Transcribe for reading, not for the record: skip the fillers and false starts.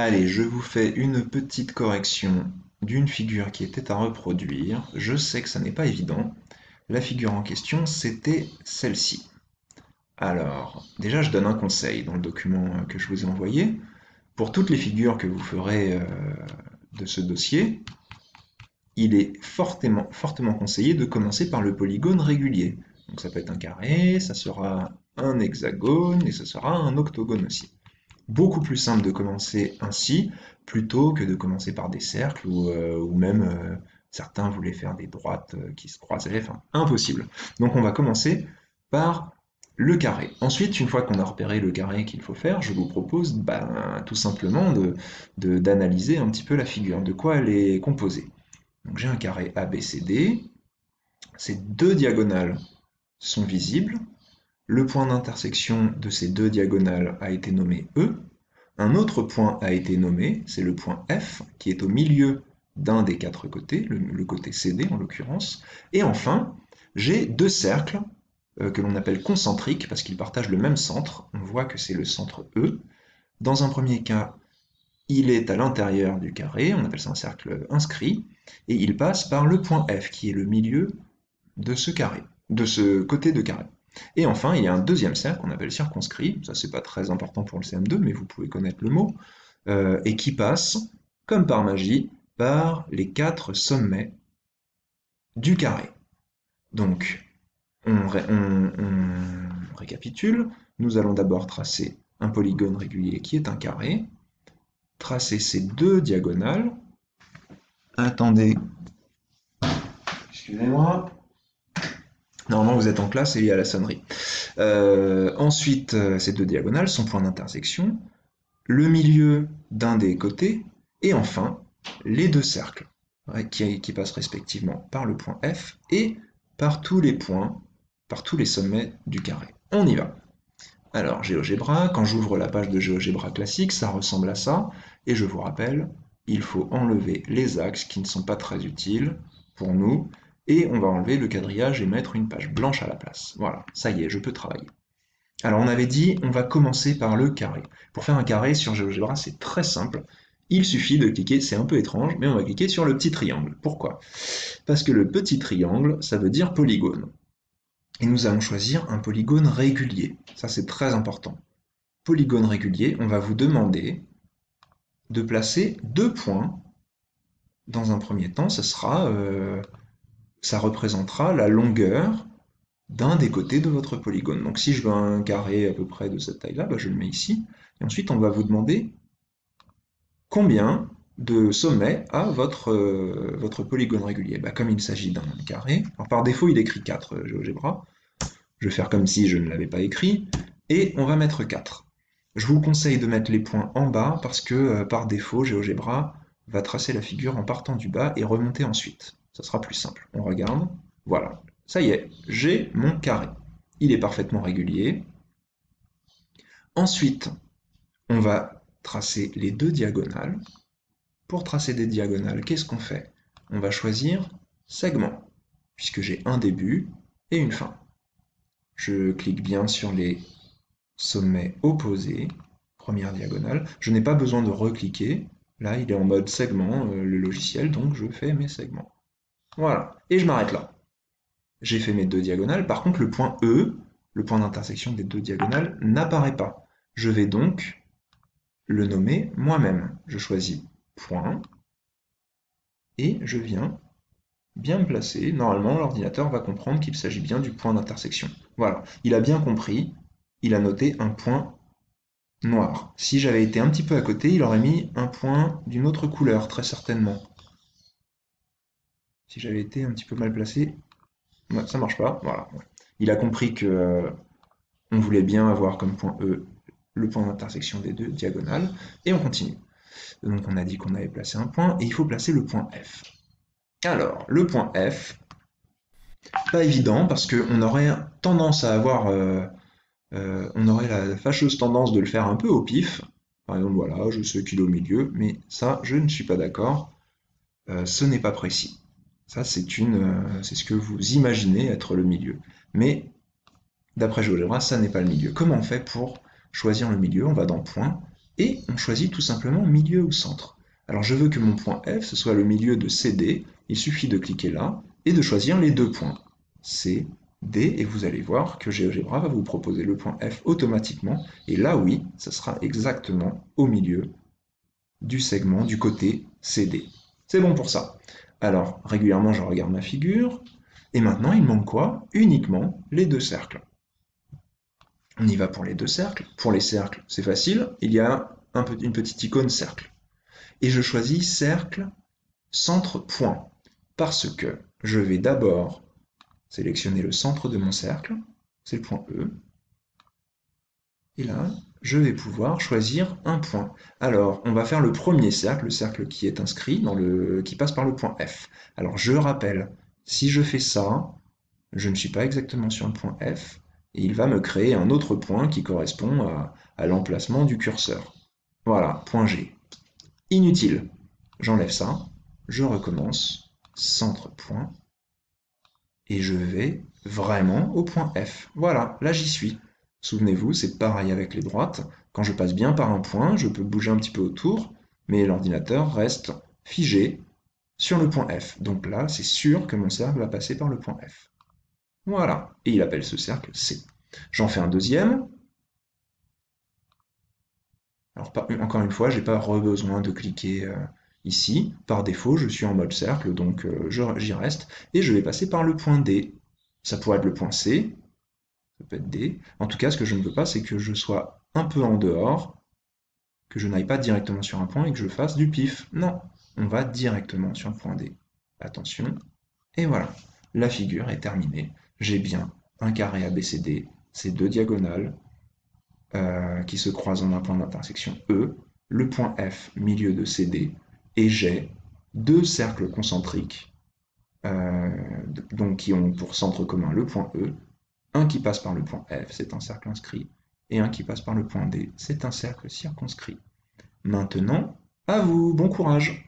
Allez, je vous fais une petite correction d'une figure qui était à reproduire. Je sais que ça n'est pas évident. La figure en question, c'était celle-ci. Alors, déjà, je donne un conseil dans le document que je vous ai envoyé. Pour toutes les figures que vous ferez de ce dossier, il est fortement conseillé de commencer par le polygone régulier. Donc ça peut être un carré, ça sera un hexagone et ça sera un octogone aussi. Beaucoup plus simple de commencer ainsi plutôt que de commencer par des cercles ou même certains voulaient faire des droites qui se croisaient, enfin impossible. Donc on va commencer par le carré. Ensuite, une fois qu'on a repéré le carré qu'il faut faire, je vous propose tout simplement d'analyser un petit peu la figure, de quoi elle est composée. Donc j'ai un carré ABCD, ces deux diagonales sont visibles, le point d'intersection de ces deux diagonales a été nommé E, un autre point a été nommé, c'est le point F, qui est au milieu d'un des quatre côtés, le côté CD en l'occurrence, et enfin, j'ai deux cercles que l'on appelle concentriques parce qu'ils partagent le même centre, on voit que c'est le centre E. Dans un premier cas, il est à l'intérieur du carré, on appelle ça un cercle inscrit, et il passe par le point F, qui est le milieu de ce carré, de ce côté de carré. Et enfin, il y a un deuxième cercle qu'on appelle circonscrit, ça c'est pas très important pour le CM2, mais vous pouvez connaître le mot, et qui passe, comme par magie, par les quatre sommets du carré. Donc, on récapitule, nous allons d'abord tracer un polygone régulier qui est un carré, tracer ces deux diagonales, attendez, excusez-moi, normalement vous êtes en classe et il y a la sonnerie. Ensuite, ces deux diagonales, son point d'intersection, le milieu d'un des côtés, et enfin, les deux cercles, qui passent respectivement par le point F et par tous les points, par tous les sommets du carré. On y va. Alors, GeoGebra, quand j'ouvre la page de GeoGebra classique, ça ressemble à ça, et je vous rappelle, il faut enlever les axes qui ne sont pas très utiles pour nous, et on va enlever le quadrillage et mettre une page blanche à la place. Voilà, ça y est, je peux travailler. Alors on avait dit, on va commencer par le carré. Pour faire un carré sur GeoGebra, c'est très simple. Il suffit de cliquer, c'est un peu étrange, mais on va cliquer sur le petit triangle. Pourquoi? Parce que le petit triangle, ça veut dire polygone. Et nous allons choisir un polygone régulier. Ça, c'est très important. Polygone régulier, on va vous demander de placer deux points. Dans un premier temps, ça représentera la longueur d'un des côtés de votre polygone. Donc si je veux un carré à peu près de cette taille-là, je le mets ici. Et ensuite, on va vous demander combien de sommets a votre polygone régulier. Comme il s'agit d'un carré, alors par défaut, il écrit 4 GeoGebra. Je vais faire comme si je ne l'avais pas écrit. Et on va mettre 4. Je vous conseille de mettre les points en bas parce que par défaut, GeoGebra va tracer la figure en partant du bas et remonter ensuite. Ça sera plus simple. On regarde. Voilà. Ça y est, j'ai mon carré. Il est parfaitement régulier. Ensuite, on va tracer les deux diagonales. Pour tracer des diagonales, qu'est-ce qu'on fait? On va choisir segment, puisque j'ai un début et une fin. Je clique bien sur les sommets opposés, première diagonale. Je n'ai pas besoin de recliquer. Là, il est en mode segment, le logiciel, donc je fais mes segments. Voilà, et je m'arrête là. J'ai fait mes deux diagonales. Par contre, le point E, le point d'intersection des deux diagonales, n'apparaît pas. Je vais donc le nommer moi-même. Je choisis point et je viens bien me placer. Normalement, l'ordinateur va comprendre qu'il s'agit bien du point d'intersection. Voilà, il a bien compris. Il a noté un point noir. Si j'avais été un petit peu à côté, il aurait mis un point d'une autre couleur, très certainement. Si j'avais été un petit peu mal placé, ça marche pas. Voilà. Il a compris que on voulait bien avoir comme point E le point d'intersection des deux diagonales, et on continue. Donc on a dit qu'on avait placé un point, et il faut placer le point F. Alors, le point F, pas évident, parce qu'on aurait tendance à avoir, on aurait la fâcheuse tendance de le faire un peu au pif. Par exemple, voilà, je sais qu'il est au milieu, mais ça, je ne suis pas d'accord. Ce n'est pas précis. Ça, c'est ce que vous imaginez être le milieu. Mais d'après GeoGebra, ça n'est pas le milieu. Comment on fait pour choisir le milieu? On va dans Point et on choisit tout simplement milieu ou centre. Alors je veux que mon point F, ce soit le milieu de CD, il suffit de cliquer là, et de choisir les deux points, C, D, et vous allez voir que GeoGebra va vous proposer le point F automatiquement, et là oui, ça sera exactement au milieu du segment du côté CD. C'est bon pour ça. Alors, régulièrement, je regarde ma figure, et maintenant, il manque quoi? Uniquement les deux cercles. On y va pour les deux cercles. Pour les cercles, c'est facile, il y a une petite icône cercle. Et je choisis cercle, centre, point, parce que je vais d'abord sélectionner le centre de mon cercle, c'est le point E, et là, je vais pouvoir choisir un point. Alors, on va faire le premier cercle, le cercle qui est inscrit, qui passe par le point F. Alors, je rappelle, si je fais ça, je ne suis pas exactement sur le point F, et il va me créer un autre point qui correspond à l'emplacement du curseur. Voilà, point G. Inutile. J'enlève ça, je recommence, centre, point, et je vais vraiment au point F. Voilà, là j'y suis. Souvenez-vous, c'est pareil avec les droites. Quand je passe bien par un point, je peux bouger un petit peu autour, mais l'ordinateur reste figé sur le point F. Donc là, c'est sûr que mon cercle va passer par le point F. Voilà, et il appelle ce cercle C. J'en fais un deuxième. Alors encore une fois, j'ai pas besoin de cliquer ici. Par défaut, je suis en mode cercle, donc j'y reste. Et je vais passer par le point D. Ça pourrait être le point C, ça peut être D. En tout cas, ce que je ne veux pas, c'est que je sois un peu en dehors, que je n'aille pas directement sur un point et que je fasse du pif. Non, on va directement sur le point D. Attention, et voilà, la figure est terminée. J'ai bien un carré ABCD, ces deux diagonales qui se croisent en un point d'intersection E, le point F, milieu de CD, et j'ai deux cercles concentriques, euh, donc qui ont pour centre commun le point E, un qui passe par le point F, c'est un cercle inscrit, et un qui passe par le point D, c'est un cercle circonscrit. Maintenant, à vous, bon courage!